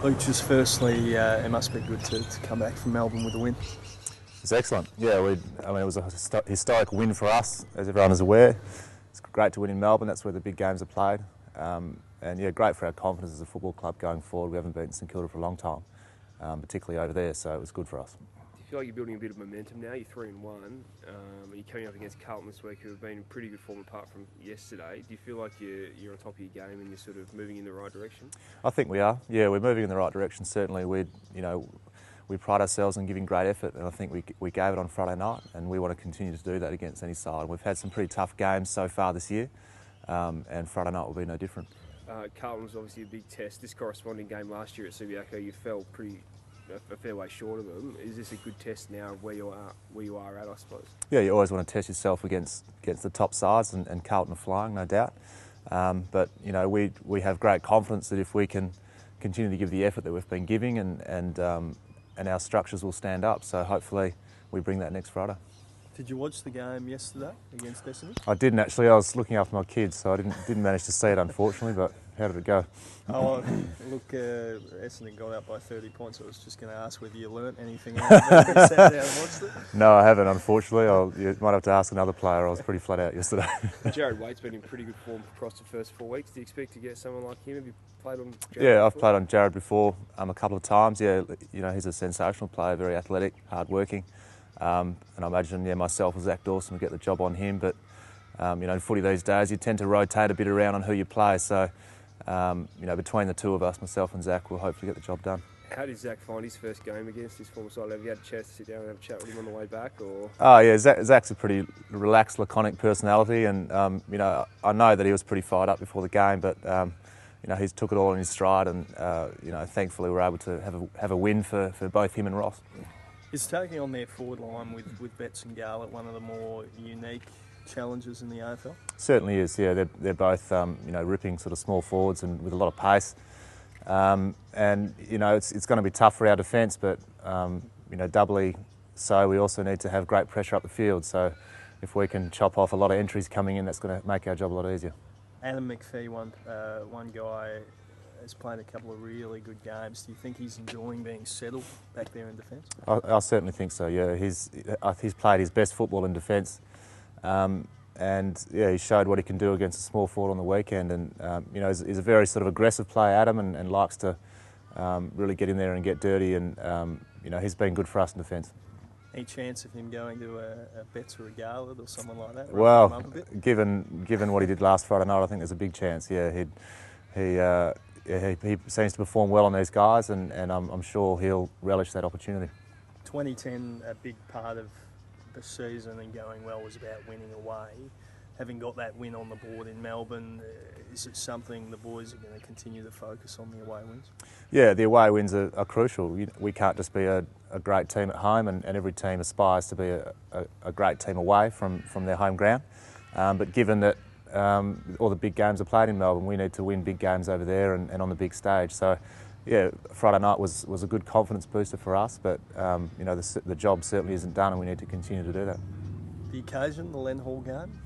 Luke, just firstly, it must be good to come back from Melbourne with a win. It's excellent. Yeah, I mean, it was a historic win for us, as everyone is aware. It's great to win in Melbourne. That's where the big games are played. And yeah, great for our confidence as a football club going forward. We haven't beaten St Kilda for a long time, particularly over there, so it was good for us. Do you feel like you're building a bit of momentum now? You're 3-1. You're coming up against Carlton this week, who have been in pretty good form apart from yesterday. Do you feel like you're on top of your game and you're sort of moving in the right direction? I think we are. Yeah, we're moving in the right direction. Certainly, we pride ourselves on giving great effort, and I think we gave it on Friday night, and we want to continue to do that against any side. We've had some pretty tough games so far this year, and Friday night will be no different. Carlton was obviously a big test. This corresponding game last year at Subiaco, you fell a fair way short of them. Is this a good test now of where you are at, I suppose? Yeah, you always want to test yourself against the top sides, and Carlton are flying, no doubt. But we have great confidence that if we can continue to give the effort that we've been giving, and our structures will stand up. So hopefully we bring that next Friday. Did you watch the game yesterday against Essendon? I didn't actually. I was looking after my kids, so I didn't manage to see it, unfortunately. But how did it go? Oh, look, Essendon got out by 30 points. I was just going to ask whether you learnt anything out of it. You sat down and watched it? No, I haven't, unfortunately. You might have to ask another player. I was pretty flat out yesterday. Jared Polec been in pretty good form across the first 4 weeks. Do you expect to get someone like him? Have you played on Jared before? I've played on Jared before a couple of times. Yeah, he's a sensational player, very athletic, hard-working. And I imagine, myself and Zach Dawson will get the job on him. But, in footy these days, you tend to rotate a bit around on who you play. So, between the two of us, myself and Zach, will hopefully get the job done. How did Zach find his first game against his former side? Have you had a chance to sit down and have a chat with him on the way back? Or? Oh, yeah, Zach's a pretty relaxed, laconic personality. And, I know that he was pretty fired up before the game. But, he's took it all in his stride. And, thankfully we're able to have a win for both him and Ross. Is taking on their forward line with Betts and Gala one of the more unique challenges in the AFL? Certainly is, yeah. They're both, ripping sort of small forwards and with a lot of pace. And, it's going to be tough for our defence, but, doubly so, we also need to have great pressure up the field. So if we can chop off a lot of entries coming in, that's going to make our job a lot easier. Adam McPharlin, one guy, has played a couple of really good games. Do you think he's enjoying being settled back there in defence? I certainly think so, yeah. He's played his best football in defence. And yeah, he showed what he can do against a small forward on the weekend. And he's a very sort of aggressive player, Adam, and likes to really get in there and get dirty. And he's been good for us in defence. Any chance of him going to a Betts or a Gala or someone like that? Well, given what he did last Friday night, I think there's a big chance. Yeah, he seems to perform well on these guys, and I'm sure he'll relish that opportunity. 2010, a big part of the season and going well was about winning away. Having got that win on the board in Melbourne, is it something the boys are going to continue to focus on, the away wins? Yeah, the away wins are crucial. We can't just be a great team at home, and every team aspires to be a great team away from their home ground. But given that all the big games are played in Melbourne, we need to win big games over there and on the big stage. So, yeah, Friday night was a good confidence booster for us, but the job certainly isn't done, and we need to continue to do that. The occasion, the Len Hall game,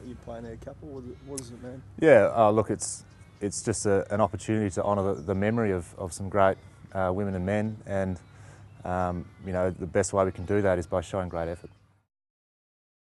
you're playing a couple. What does it mean? Yeah, look, it's just an opportunity to honour the memory of some great women and men, and the best way we can do that is by showing great effort.